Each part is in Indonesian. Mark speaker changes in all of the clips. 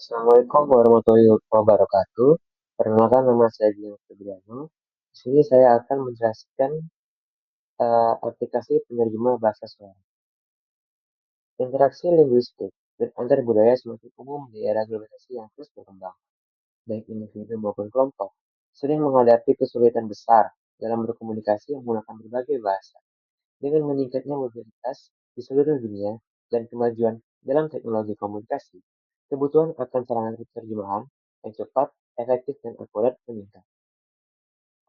Speaker 1: Assalamualaikum warahmatullahi wabarakatuh. Perkenalkan nama saya Gino Febriano. Di sini saya akan menjelaskan aplikasi penerjemah bahasa suara. Interaksi linguistik antar budaya semakin umum di era globalisasi yang terus berkembang, baik individu maupun kelompok, sering menghadapi kesulitan besar dalam berkomunikasi menggunakan berbagai bahasa. Dengan meningkatnya mobilitas di seluruh dunia dan kemajuan dalam teknologi komunikasi, kebutuhan akan sarana terjemahan yang cepat, efektif, dan akurat meningkat.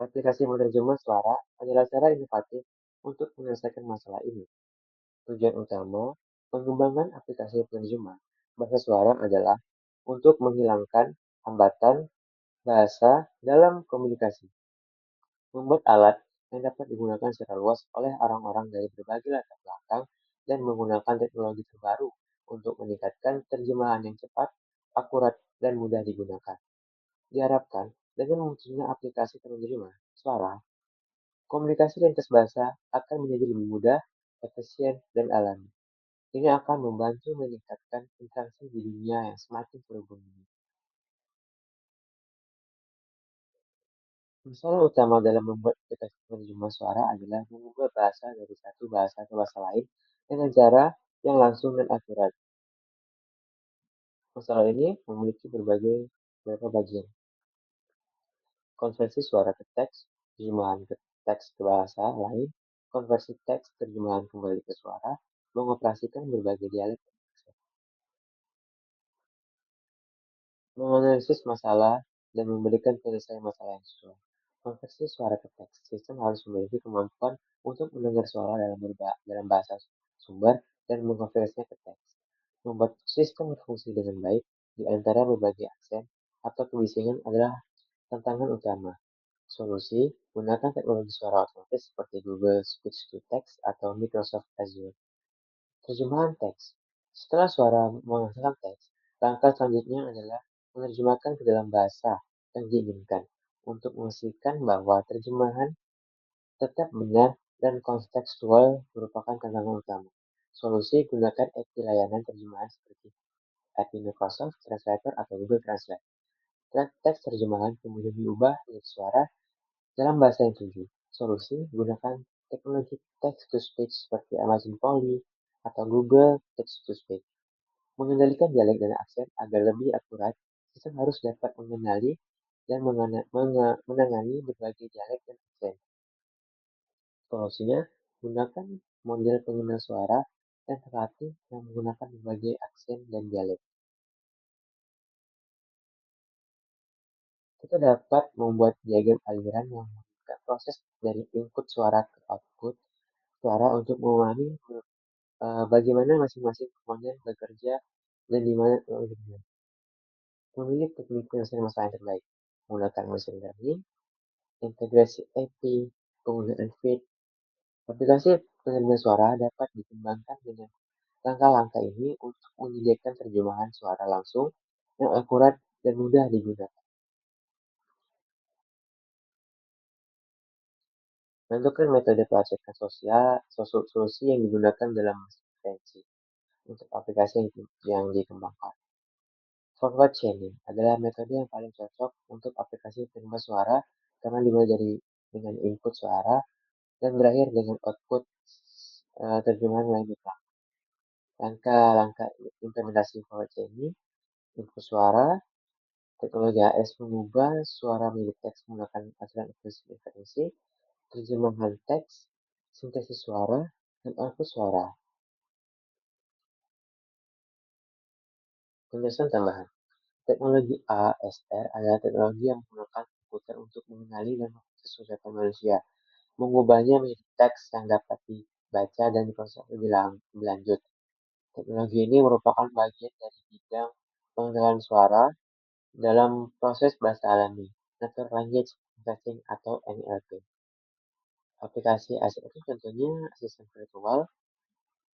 Speaker 1: Aplikasi penerjemah suara adalah cara inovatif untuk menyelesaikan masalah ini. Tujuan utama pengembangan aplikasi penerjemah bahasa suara adalah untuk menghilangkan hambatan bahasa dalam komunikasi, membuat alat yang dapat digunakan secara luas oleh orang-orang dari berbagai latar belakang, dan menggunakan teknologi terbaru untuk meningkatkan terjemahan yang cepat, akurat, dan mudah digunakan. Diharapkan dengan munculnya aplikasi penerjemah suara, komunikasi lintas bahasa akan menjadi lebih mudah, efisien, dan alami. Ini akan membantu meningkatkan interaksi di dunia yang semakin terhubung ini. Masalah utama dalam membuat aplikasi penerjemah suara adalah mengubah bahasa dari satu bahasa ke bahasa lain dengan cara yang langsung dan akurat. Masalah ini memiliki beberapa bagian. Konversi suara ke teks, terjemahan ke teks ke bahasa lain, konversi teks terjemahan kembali ke suara, mengoperasikan berbagai dialek. Menganalisis masalah dan memberikan penyelesaian masalah yang sesuai. Konversi suara ke teks. Sistem harus memiliki kemampuan untuk mendengar suara dalam bahasa sumber dan mengkonversinya ke teks. Membuat sistem berfungsi dengan baik di antara berbagai aksen atau kebisingan adalah tantangan utama. Solusi: gunakan teknologi suara otomatis seperti Google Speech to Text atau Microsoft Azure. Terjemahan teks. Setelah suara menghasilkan teks, langkah selanjutnya adalah menerjemahkan ke dalam bahasa yang diinginkan untuk memastikan bahwa terjemahan tetap benar dan kontekstual merupakan tantangan utama. Solusi: gunakan API layanan terjemahan seperti API Microsoft Translator atau Google Translate. Teks terjemahan kemudian diubah menjadi suara dalam bahasa yang tuju. Solusi: gunakan teknologi text-to-speech seperti Amazon Polly atau Google Text-to-Speech. Mengendalikan dialek dan aksen agar lebih akurat, sistem harus dapat mengenali dan menangani berbagai dialek dan aksen. Solusinya: gunakan model pengenal suara yang terlatih yang menggunakan berbagai aksen dan dialek. Kita dapat membuat diagram aliran yang menunjukkan proses dari input suara ke output suara untuk memahami bagaimana masing-masing komponen bekerja dan di mana teknologinya. Memilih teknik penyelesaian masalah yang terbaik, menggunakan machine learning, integrasi API, penggunaan feed. Aplikasi penerima suara dapat dikembangkan dengan langkah-langkah ini untuk menyediakan terjemahan suara langsung yang akurat dan mudah digunakan. Menentukan metode pelacakan solusi yang digunakan dalam referensi untuk aplikasi yang dikembangkan. Forward chaining adalah metode yang paling cocok untuk aplikasi penerima suara karena dimulai dengan input suara dan berakhir dengan output terjemahan melalui belakang. Langkah-langkah implementasi forward chaining: input suara, teknologi AS mengubah suara menjadi teks menggunakan aturan inferensi, terjemahan teks, sintesis suara, dan output suara. Penjelasan tambahan. Teknologi ASR adalah teknologi yang menggunakan komputer untuk mengenali dan memproses ucapan manusia, mengubahnya menjadi teks yang dapat dibaca dan diproses lebih lanjut. Teknologi ini merupakan bagian dari bidang pengenalan suara dalam proses bahasa alami, Natural Language Processing atau NLP. Aplikasi ASR itu contohnya asisten virtual,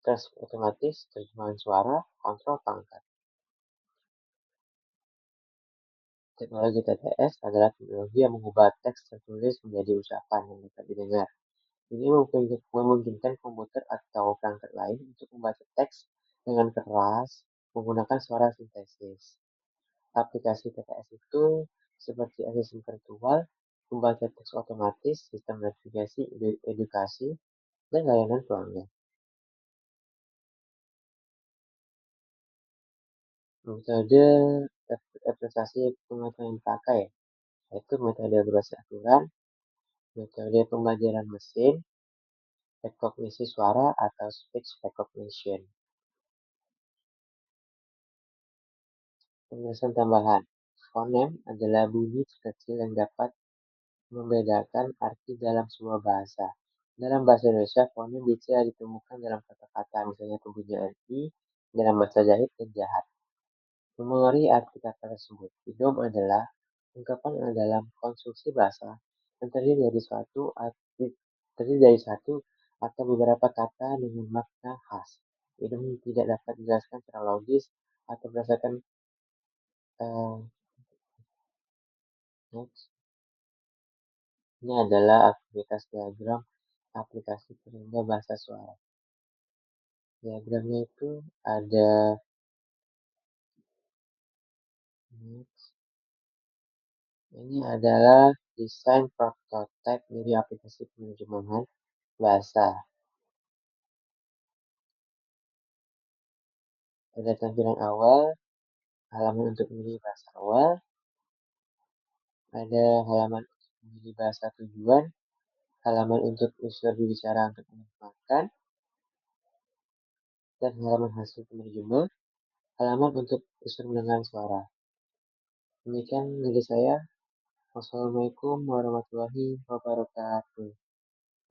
Speaker 1: transkrip otomatis, terjemahan suara, kontrol pangkat. Teknologi TTS adalah teknologi yang mengubah teks tertulis menjadi ucapan yang dapat didengar. Ini memungkinkan komputer atau perangkat lain untuk membaca teks dengan keras menggunakan suara sintesis. Aplikasi TTS itu seperti asisten virtual, pembaca teks otomatis, sistem navigasi, edukasi, dan layanan pelanggan. Metode representasi pengetahuan yang dipakai yaitu metode berbasis aturan, metode pembelajaran mesin, rekognisi suara atau speech recognition. Penjelasan tambahan. Fonem adalah bunyi kecil yang dapat membedakan arti dalam sebuah bahasa. Dalam bahasa Indonesia, fonem bisa ditemukan dalam kata-kata, misalnya pembunyian i dalam bahasa Jahit dan Jahat. Mempengaruhi arti kata tersebut. Idiom adalah ungkapan dalam konstruksi bahasa yang terdiri dari satu atau beberapa kata dengan makna khas. Idiom tidak dapat dijelaskan secara logis atau berdasarkan uh, ini adalah aktivitas diagram aplikasi penyangga bahasa suara. Diagramnya itu ada ini adalah desain prototipe dari aplikasi penerjemahan bahasa. Ada tampilan awal, halaman untuk memilih bahasa awal, ada halaman untuk memilih bahasa tujuan, halaman untuk unsur berbicara untuk menerjemahkan, dan halaman hasil penerjemah, halaman untuk unsur mendengar suara. Demikian dari saya. Wassalamualaikum warahmatullahi wabarakatuh.